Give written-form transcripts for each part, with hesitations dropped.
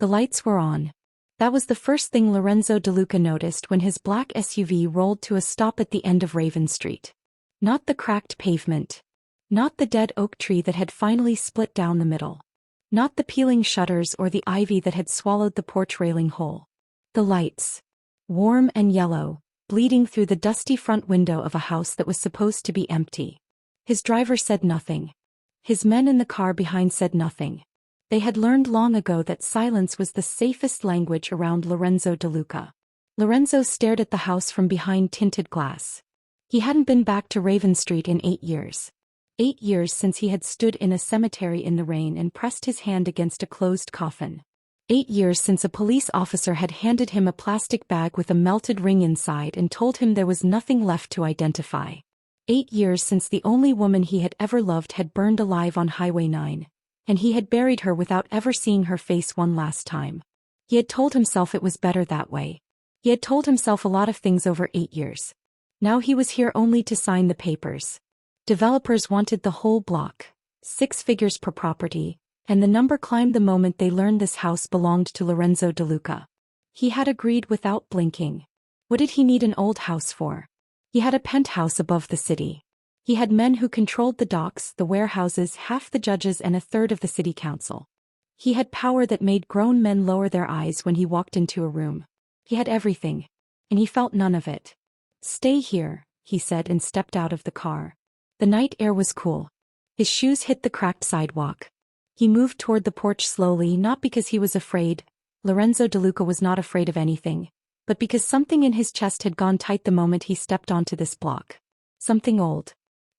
The lights were on. That was the first thing Lorenzo DeLuca noticed when his black SUV rolled to a stop at the end of Raven Street. Not the cracked pavement. Not the dead oak tree that had finally split down the middle. Not the peeling shutters or the ivy that had swallowed the porch railing whole. The lights. Warm and yellow, bleeding through the dusty front window of a house that was supposed to be empty. His driver said nothing. His men in the car behind said nothing. They had learned long ago that silence was the safest language around Lorenzo DeLuca. Lorenzo stared at the house from behind tinted glass. He hadn't been back to Raven Street in 8 years. 8 years since he had stood in a cemetery in the rain and pressed his hand against a closed coffin. 8 years since a police officer had handed him a plastic bag with a melted ring inside and told him there was nothing left to identify. 8 years since the only woman he had ever loved had burned alive on Highway 9. And he had buried her without ever seeing her face one last time. He had told himself it was better that way. He had told himself a lot of things over 8 years. Now he was here only to sign the papers. Developers wanted the whole block, 6 figures per property, and the number climbed the moment they learned this house belonged to Lorenzo DeLuca. He had agreed without blinking. What did he need an old house for? He had a penthouse above the city. He had men who controlled the docks, the warehouses, half the judges and a third of the city council. He had power that made grown men lower their eyes when he walked into a room. He had everything. And he felt none of it. "Stay here," he said and stepped out of the car. The night air was cool. His shoes hit the cracked sidewalk. He moved toward the porch slowly, not because he was afraid. Lorenzo DeLuca was not afraid of anything. But because something in his chest had gone tight the moment he stepped onto this block. Something old.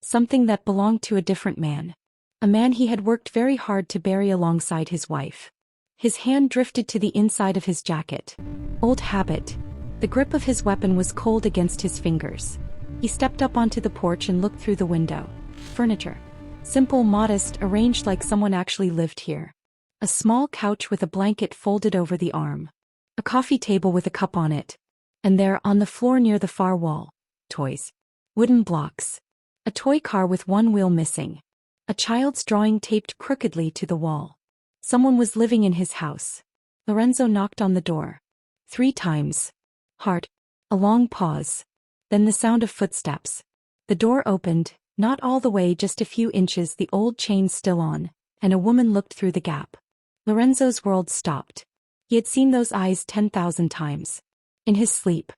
Something that belonged to a different man. A man he had worked very hard to bury alongside his wife. His hand drifted to the inside of his jacket. Old habit. The grip of his weapon was cold against his fingers. He stepped up onto the porch and looked through the window. Furniture. Simple, modest, arranged like someone actually lived here. A small couch with a blanket folded over the arm. A coffee table with a cup on it. And there, on the floor near the far wall, toys. Wooden blocks. A toy car with one wheel missing. A child's drawing taped crookedly to the wall. Someone was living in his house. Lorenzo knocked on the door. 3 times. Hard. A long pause. Then the sound of footsteps. The door opened, not all the way, just a few inches, the old chain still on, and a woman looked through the gap. Lorenzo's world stopped. He had seen those eyes 10,000 times. In his sleep.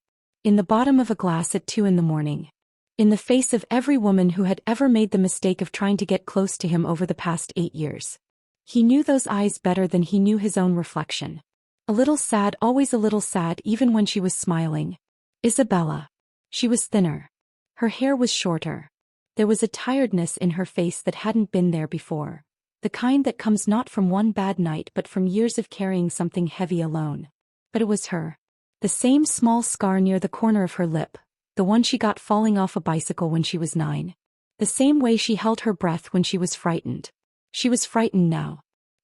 In the bottom of a glass at 2 in the morning. In the face of every woman who had ever made the mistake of trying to get close to him over the past 8 years. He knew those eyes better than he knew his own reflection. A little sad, always a little sad, even when she was smiling. Isabella. She was thinner. Her hair was shorter. There was a tiredness in her face that hadn't been there before. The kind that comes not from one bad night but from years of carrying something heavy alone. But it was her. The same small scar near the corner of her lip. The one she got falling off a bicycle when she was 9. The same way she held her breath when she was frightened. She was frightened now.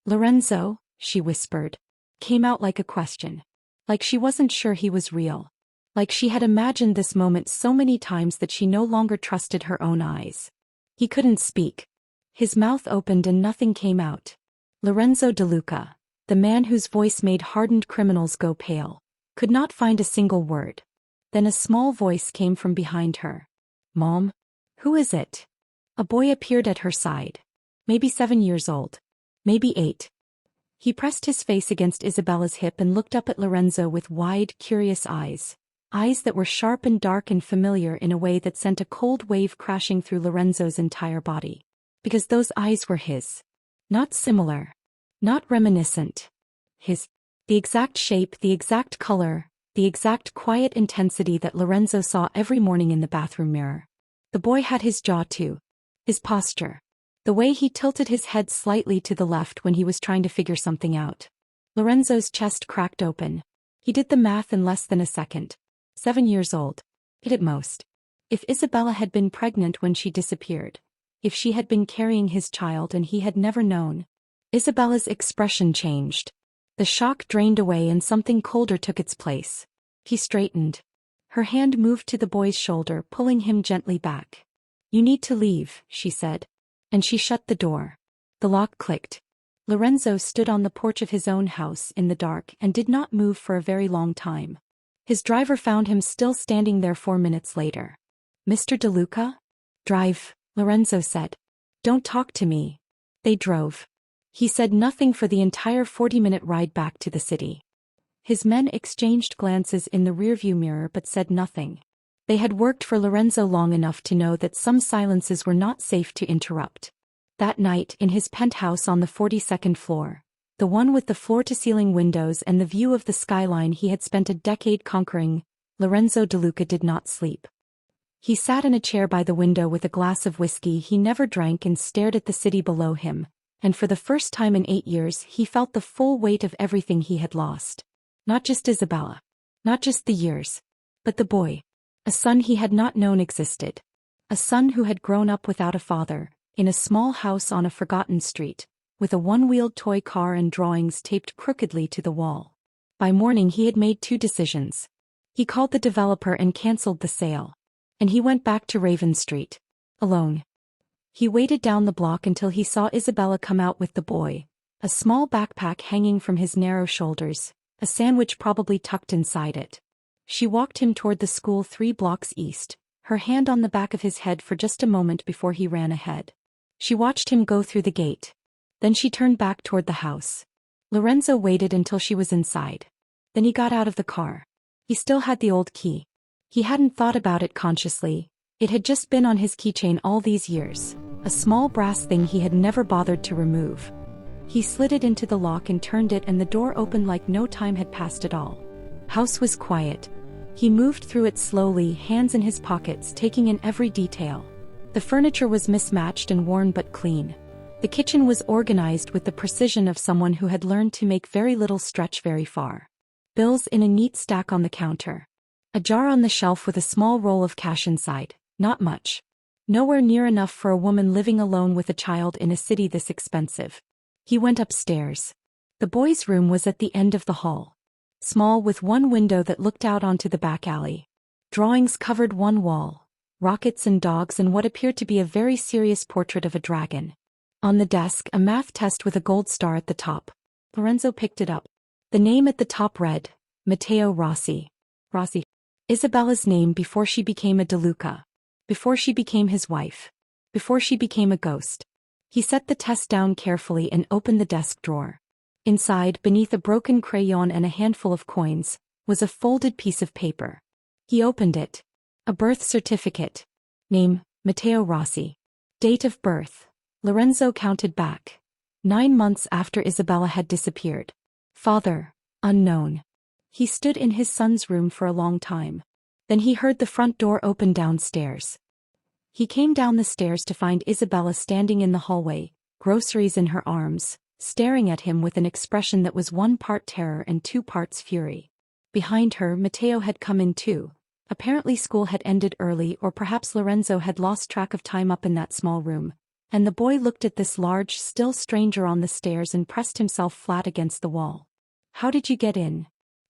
"Lorenzo," she whispered. Came out like a question. Like she wasn't sure he was real. Like she had imagined this moment so many times that she no longer trusted her own eyes. He couldn't speak. His mouth opened and nothing came out. Lorenzo DeLuca, the man whose voice made hardened criminals go pale, could not find a single word. Then a small voice came from behind her. "Mom? Who is it?" A boy appeared at her side. Maybe 7 years old. Maybe 8. He pressed his face against Isabella's hip and looked up at Lorenzo with wide, curious eyes. Eyes that were sharp and dark and familiar in a way that sent a cold wave crashing through Lorenzo's entire body. Because those eyes were his. Not similar. Not reminiscent. His. The exact shape, the exact color. The exact quiet intensity that Lorenzo saw every morning in the bathroom mirror. The boy had his jaw too. His posture. The way he tilted his head slightly to the left when he was trying to figure something out. Lorenzo's chest cracked open. He did the math in less than a second. 7 years old. 8 at most. If Isabella had been pregnant when she disappeared. If she had been carrying his child and he had never known. Isabella's expression changed. The shock drained away and something colder took its place. He straightened. Her hand moved to the boy's shoulder, pulling him gently back. "You need to leave," she said. And she shut the door. The lock clicked. Lorenzo stood on the porch of his own house in the dark and did not move for a very long time. His driver found him still standing there 4 minutes later. "Mr. DeLuca?" "Drive," Lorenzo said. "Don't talk to me." They drove. He said nothing for the entire 40-minute ride back to the city. His men exchanged glances in the rearview mirror but said nothing. They had worked for Lorenzo long enough to know that some silences were not safe to interrupt. That night, in his penthouse on the 42nd floor, the one with the floor-to-ceiling windows and the view of the skyline he had spent a decade conquering, Lorenzo DeLuca did not sleep. He sat in a chair by the window with a glass of whiskey he never drank and stared at the city below him, and for the first time in 8 years he felt the full weight of everything he had lost. Not just Isabella. Not just the years. But the boy. A son he had not known existed. A son who had grown up without a father, in a small house on a forgotten street, with a one-wheeled toy car and drawings taped crookedly to the wall. By morning he had made 2 decisions. He called the developer and cancelled the sale. And he went back to Raven Street. Alone. He waited down the block until he saw Isabella come out with the boy, a small backpack hanging from his narrow shoulders, a sandwich probably tucked inside it. She walked him toward the school 3 blocks east, her hand on the back of his head for just a moment before he ran ahead. She watched him go through the gate. Then she turned back toward the house. Lorenzo waited until she was inside. Then he got out of the car. He still had the old key. He hadn't thought about it consciously. It had just been on his keychain all these years, a small brass thing he had never bothered to remove. He slid it into the lock and turned it, and the door opened like no time had passed at all. House was quiet. He moved through it slowly, hands in his pockets, taking in every detail. The furniture was mismatched and worn but clean. The kitchen was organized with the precision of someone who had learned to make very little stretch very far. Bills in a neat stack on the counter. A jar on the shelf with a small roll of cash inside. Not much. Nowhere near enough for a woman living alone with a child in a city this expensive. He went upstairs. The boy's room was at the end of the hall. Small, with one window that looked out onto the back alley. Drawings covered one wall. Rockets and dogs and what appeared to be a very serious portrait of a dragon. On the desk, a math test with a gold star at the top. Lorenzo picked it up. The name at the top read, Matteo Rossi. Rossi. Isabella's name before she became a DeLuca. Before she became his wife. Before she became a ghost. He set the test down carefully and opened the desk drawer. Inside, beneath a broken crayon and a handful of coins, was a folded piece of paper. He opened it. A birth certificate. Name, Matteo Rossi. Date of birth. Lorenzo counted back. 9 months after Isabella had disappeared. Father, unknown. He stood in his son's room for a long time. Then he heard the front door open downstairs. He came down the stairs to find Isabella standing in the hallway, groceries in her arms, staring at him with an expression that was 1 part terror and 2 parts fury. Behind her, Matteo had come in too. Apparently school had ended early, or perhaps Lorenzo had lost track of time up in that small room, and the boy looked at this large, still stranger on the stairs and pressed himself flat against the wall. "How did you get in?"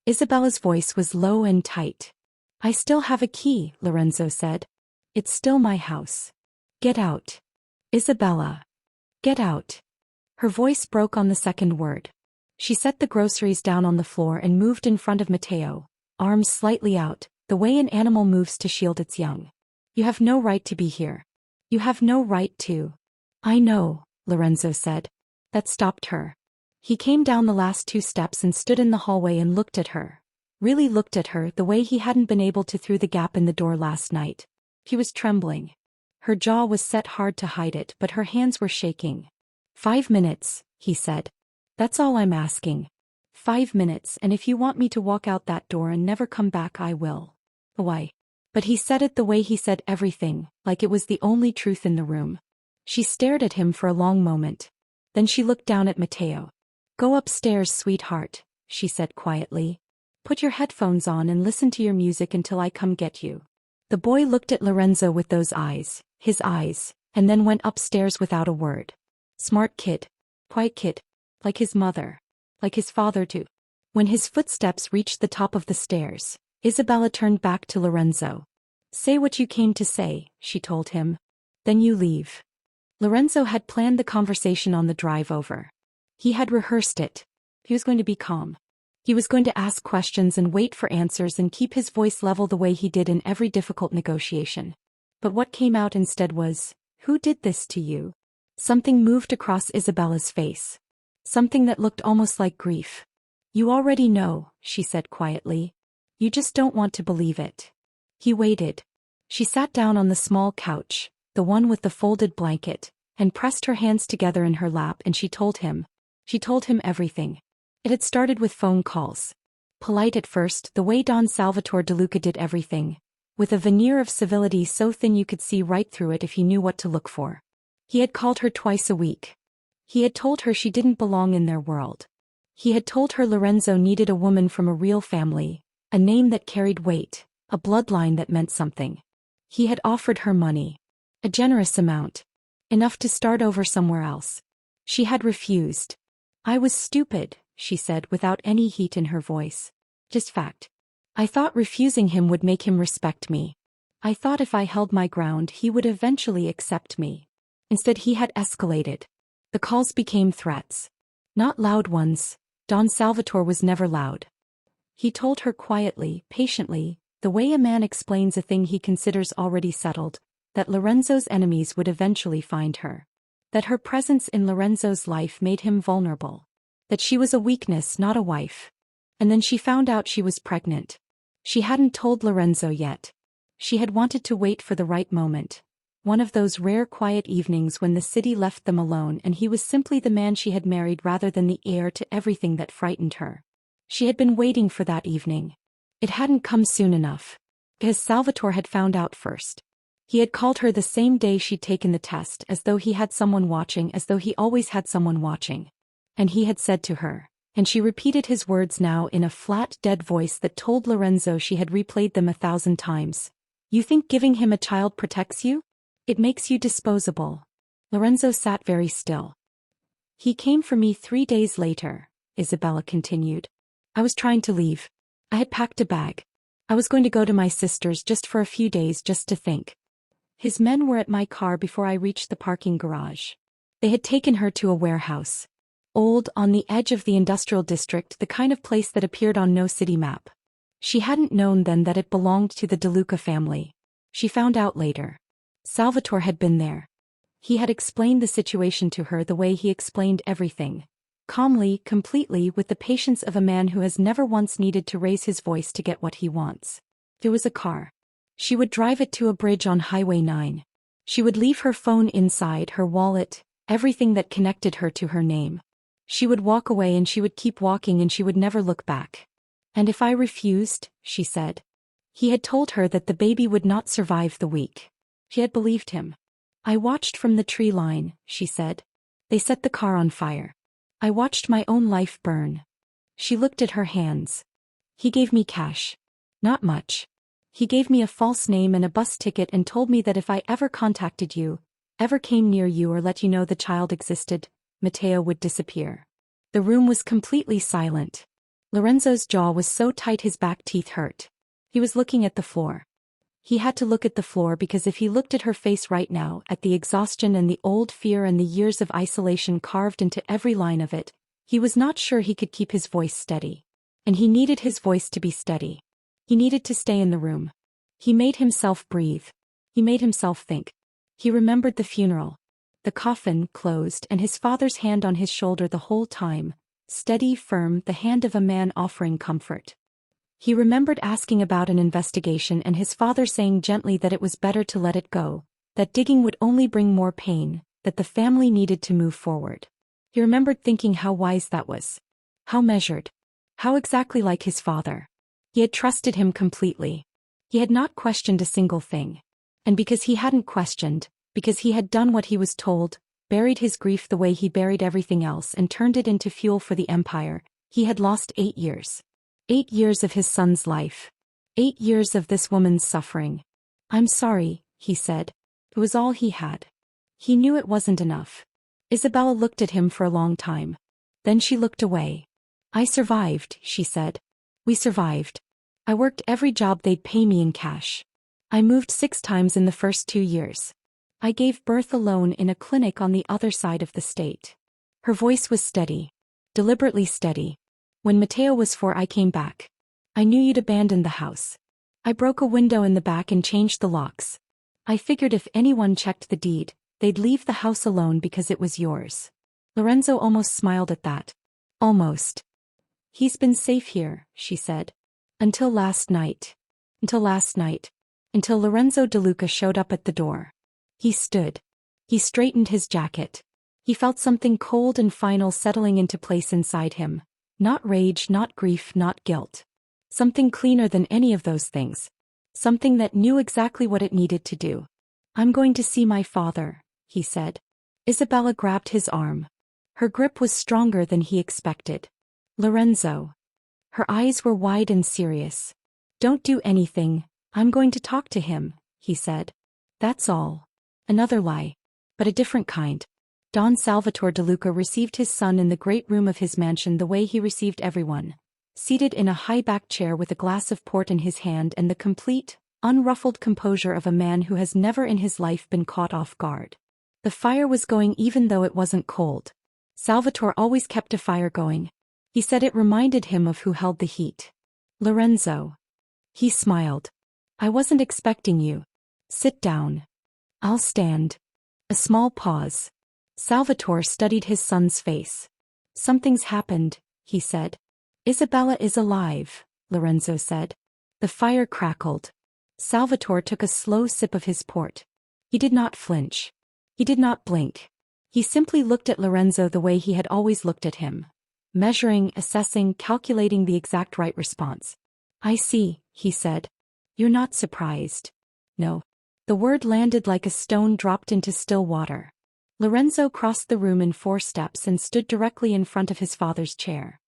Isabella's voice was low and tight. "I still have a key," Lorenzo said. "It's still my house. Get out. Isabella. Get out." Her voice broke on the second word. She set the groceries down on the floor and moved in front of Matteo, arms slightly out, the way an animal moves to shield its young. "You have no right to be here. You have no right to." "I know," Lorenzo said. That stopped her. He came down the last 2 steps and stood in the hallway and looked at her. Really looked at her the way he hadn't been able to through the gap in the door last night. He was trembling. Her jaw was set hard to hide it, but her hands were shaking. 5 minutes, he said. "That's all I'm asking. 5 minutes, and if you want me to walk out that door and never come back, I will." Why? But he said it the way he said everything, like it was the only truth in the room. She stared at him for a long moment. Then she looked down at Matteo. "Go upstairs, sweetheart," she said quietly. "Put your headphones on and listen to your music until I come get you." The boy looked at Lorenzo with those eyes, his eyes, and then went upstairs without a word. Smart kid. Quiet kid. Like his mother. Like his father too. When his footsteps reached the top of the stairs, Isabella turned back to Lorenzo. "Say what you came to say," she told him. "Then you leave." Lorenzo had planned the conversation on the drive over. He had rehearsed it. He was going to be calm. He was going to ask questions and wait for answers and keep his voice level the way he did in every difficult negotiation. But what came out instead was, "Who did this to you?" Something moved across Isabella's face. Something that looked almost like grief. "You already know," she said quietly. "You just don't want to believe it." He waited. She sat down on the small couch, the one with the folded blanket, and pressed her hands together in her lap, and she told him. She told him everything. It had started with phone calls. Polite at first, the way Don Salvatore DeLuca did everything, with a veneer of civility so thin you could see right through it if you knew what to look for. He had called her twice a week. He had told her she didn't belong in their world. He had told her Lorenzo needed a woman from a real family, a name that carried weight, a bloodline that meant something. He had offered her money. A generous amount. Enough to start over somewhere else. She had refused. "I was stupid," she said without any heat in her voice. "Just fact. I thought refusing him would make him respect me. I thought if I held my ground he would eventually accept me. Instead he had escalated. The calls became threats. Not loud ones. Don Salvatore was never loud. He told her quietly, patiently, the way a man explains a thing he considers already settled, that Lorenzo's enemies would eventually find her. That her presence in Lorenzo's life made him vulnerable. That she was a weakness, not a wife. And then she found out she was pregnant. She hadn't told Lorenzo yet. She had wanted to wait for the right moment. One of those rare quiet evenings when the city left them alone and he was simply the man she had married rather than the heir to everything that frightened her. She had been waiting for that evening. It hadn't come soon enough. Because Salvatore had found out first. He had called her the same day she'd taken the test, as though he had someone watching, as though he always had someone watching. And he had said to her, and she repeated his words now in a flat, dead voice that told Lorenzo she had replayed them 1,000 times. "You think giving him a child protects you? It makes you disposable." Lorenzo sat very still. "He came for me 3 days later," Isabella continued. "I was trying to leave. I had packed a bag. I was going to go to my sister's just for a few days just to think. His men were at my car before I reached the parking garage. They had taken her to a warehouse. Old, on the edge of the industrial district, the kind of place that appeared on no city map. She hadn't known then that it belonged to the DeLuca family. She found out later. Salvatore had been there. He had explained the situation to her the way he explained everything. Calmly, completely, with the patience of a man who has never once needed to raise his voice to get what he wants. There was a car. She would drive it to a bridge on Highway 9. She would leave her phone inside, her wallet, everything that connected her to her name. She would walk away and she would keep walking and she would never look back. "And if I refused," she said. He had told her that the baby would not survive the week. She had believed him. "I watched from the tree line," she said. "They set the car on fire. I watched my own life burn." She looked at her hands. "He gave me cash. Not much. He gave me a false name and a bus ticket and told me that if I ever contacted you, ever came near you or let you know the child existed, Matteo would disappear." The room was completely silent. Lorenzo's jaw was so tight his back teeth hurt. He was looking at the floor. He had to look at the floor because if he looked at her face right now, at the exhaustion and the old fear and the years of isolation carved into every line of it, he was not sure he could keep his voice steady. And he needed his voice to be steady. He needed to stay in the room. He made himself breathe. He made himself think. He remembered the funeral. The coffin closed and his father's hand on his shoulder the whole time, steady, firm, the hand of a man offering comfort. He remembered asking about an investigation and his father saying gently that it was better to let it go, that digging would only bring more pain, that the family needed to move forward. He remembered thinking how wise that was. How measured. How exactly like his father. He had trusted him completely. He had not questioned a single thing. And because he hadn't questioned, because he had done what he was told, buried his grief the way he buried everything else and turned it into fuel for the empire, he had lost 8 years. 8 years of his son's life. 8 years of this woman's suffering. "I'm sorry," he said. It was all he had. He knew it wasn't enough. Isabella looked at him for a long time. Then she looked away. "I survived," she said. "We survived. I worked every job they'd pay me in cash. I moved 6 times in the first 2 years. I gave birth alone in a clinic on the other side of the state. Her voice was steady. Deliberately steady. When Matteo was 4, I came back. I knew you'd abandoned the house. I broke a window in the back and changed the locks. I figured if anyone checked the deed, they'd leave the house alone because it was yours. Lorenzo almost smiled at that. Almost. He's been safe here, she said. Until last night. Until last night. Until Lorenzo DeLuca showed up at the door. He stood. He straightened his jacket. He felt something cold and final settling into place inside him. Not rage, not grief, not guilt. Something cleaner than any of those things. Something that knew exactly what it needed to do. I'm going to see my father, he said. Isabella grabbed his arm. Her grip was stronger than he expected. Lorenzo. Her eyes were wide and serious. Don't do anything, I'm going to talk to him, he said. That's all. Another lie. But a different kind. Don Salvatore DeLuca received his son in the great room of his mansion the way he received everyone. Seated in a high-backed chair with a glass of port in his hand and the complete, unruffled composure of a man who has never in his life been caught off guard. The fire was going even though it wasn't cold. Salvatore always kept a fire going. He said it reminded him of who held the heat. Lorenzo. He smiled. I wasn't expecting you. Sit down. I'll stand. A small pause. Salvatore studied his son's face. Something's happened, he said. Isabella is alive, Lorenzo said. The fire crackled. Salvatore took a slow sip of his port. He did not flinch. He did not blink. He simply looked at Lorenzo the way he had always looked at him. Measuring, assessing, calculating the exact right response. I see, he said. You're not surprised. No. The word landed like a stone dropped into still water. Lorenzo crossed the room in 4 steps and stood directly in front of his father's chair.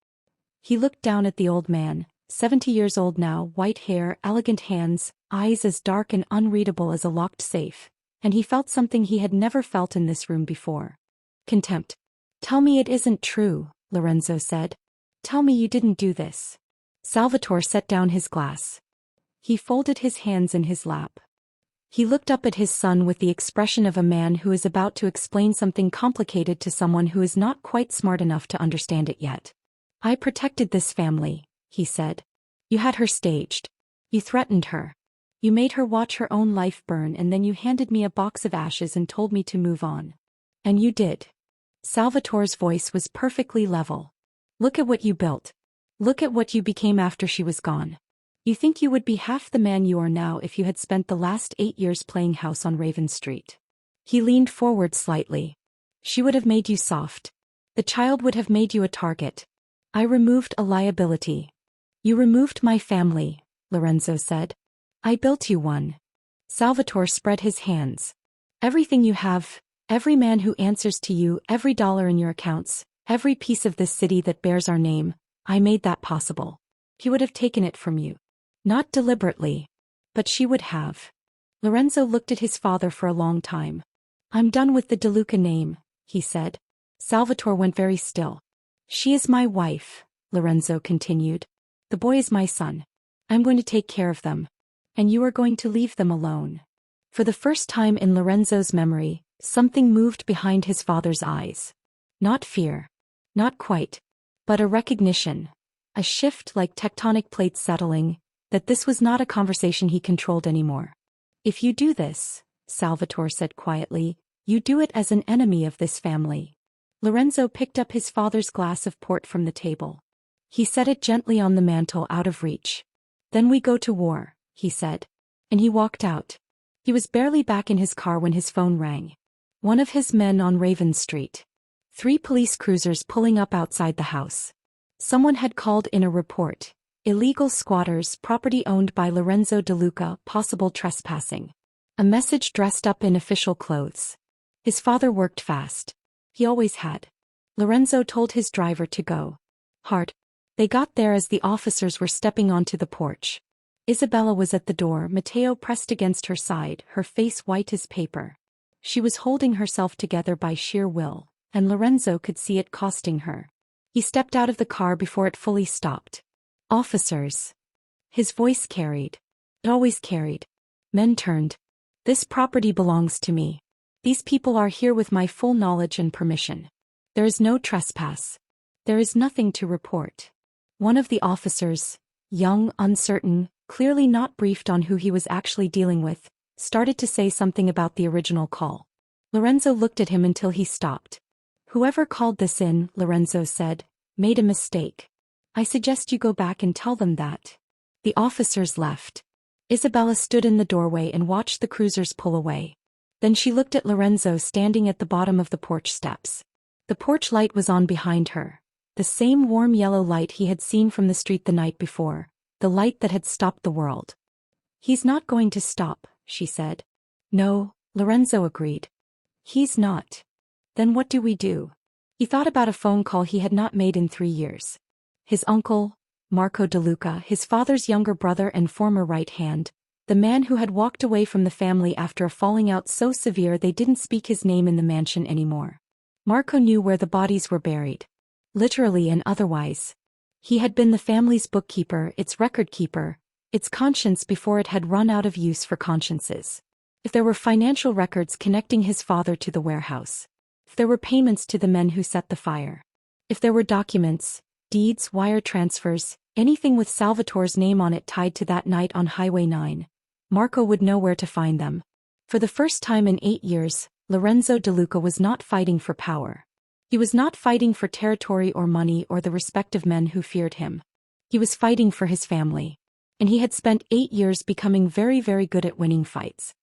He looked down at the old man, 70 years old now, white hair, elegant hands, eyes as dark and unreadable as a locked safe, and he felt something he had never felt in this room before. Contempt. Tell me it isn't true, Lorenzo said. Tell me you didn't do this. Salvatore set down his glass. He folded his hands in his lap. He looked up at his son with the expression of a man who is about to explain something complicated to someone who is not quite smart enough to understand it yet. I protected this family, he said. You had her staged. You threatened her. You made her watch her own life burn and then you handed me a box of ashes and told me to move on. And you did. Salvatore's voice was perfectly level. Look at what you built. Look at what you became after she was gone. You think you would be half the man you are now if you had spent the last 8 years playing house on Raven Street. He leaned forward slightly. She would have made you soft. The child would have made you a target. I removed a liability. You removed my family, Lorenzo said. I built you one. Salvatore spread his hands. Everything you have, every man who answers to you, every dollar in your accounts, every piece of this city that bears our name, I made that possible. He would have taken it from you. Not deliberately. But she would have. Lorenzo looked at his father for a long time. I'm done with the DeLuca name, he said. Salvatore went very still. She is my wife, Lorenzo continued. The boy is my son. I'm going to take care of them. And you are going to leave them alone. For the first time in Lorenzo's memory, something moved behind his father's eyes. Not fear. Not quite. But a recognition. A shift like tectonic plates settling, that this was not a conversation he controlled anymore. If you do this, Salvatore said quietly, you do it as an enemy of this family. Lorenzo picked up his father's glass of port from the table. He set it gently on the mantel out of reach. Then we go to war, he said. And he walked out. He was barely back in his car when his phone rang. One of his men on Raven Street. 3 police cruisers pulling up outside the house. Someone had called in a report. Illegal squatters, property owned by Lorenzo DeLuca, possible trespassing. A message dressed up in official clothes. His father worked fast. He always had. Lorenzo told his driver to go. Hard. They got there as the officers were stepping onto the porch. Isabella was at the door, Matteo pressed against her side, her face white as paper. She was holding herself together by sheer will, and Lorenzo could see it costing her. He stepped out of the car before it fully stopped. Officers. His voice carried. It always carried. Men turned. This property belongs to me. These people are here with my full knowledge and permission. There is no trespass. There is nothing to report. One of the officers, young, uncertain, clearly not briefed on who he was actually dealing with, started to say something about the original call. Lorenzo looked at him until he stopped. Whoever called this in, Lorenzo said, made a mistake. I suggest you go back and tell them that. The officers left. Isabella stood in the doorway and watched the cruisers pull away. Then she looked at Lorenzo standing at the bottom of the porch steps. The porch light was on behind her. The same warm yellow light he had seen from the street the night before, the light that had stopped the world. He's not going to stop, she said. No, Lorenzo agreed. He's not. Then what do we do? He thought about a phone call he had not made in 3 years. His uncle, Marco DeLuca, his father's younger brother and former right hand, the man who had walked away from the family after a falling out so severe they didn't speak his name in the mansion anymore. Marco knew where the bodies were buried. Literally and otherwise. He had been the family's bookkeeper, its record keeper, its conscience before it had run out of use for consciences. If there were financial records connecting his father to the warehouse. If there were payments to the men who set the fire. If there were documents, deeds, wire transfers, anything with Salvatore's name on it tied to that night on Highway 9, Marco would know where to find them. For the first time in 8 years, Lorenzo DeLuca was not fighting for power. He was not fighting for territory or money or the respect of men who feared him. He was fighting for his family. And he had spent 8 years becoming very, very good at winning fights.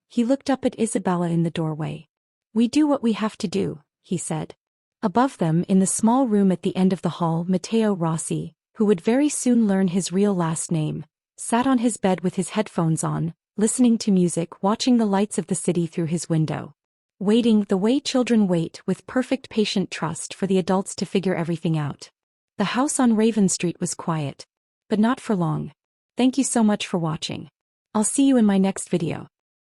He looked up at Isabella in the doorway. We do what we have to do, he said. Above them, in the small room at the end of the hall, Matteo Rossi, who would very soon learn his real last name, sat on his bed with his headphones on, listening to music, watching the lights of the city through his window. Waiting the way children wait with perfect patient trust for the adults to figure everything out. The house on Raven Street was quiet. But not for long. Thank you so much for watching. I'll see you in my next video.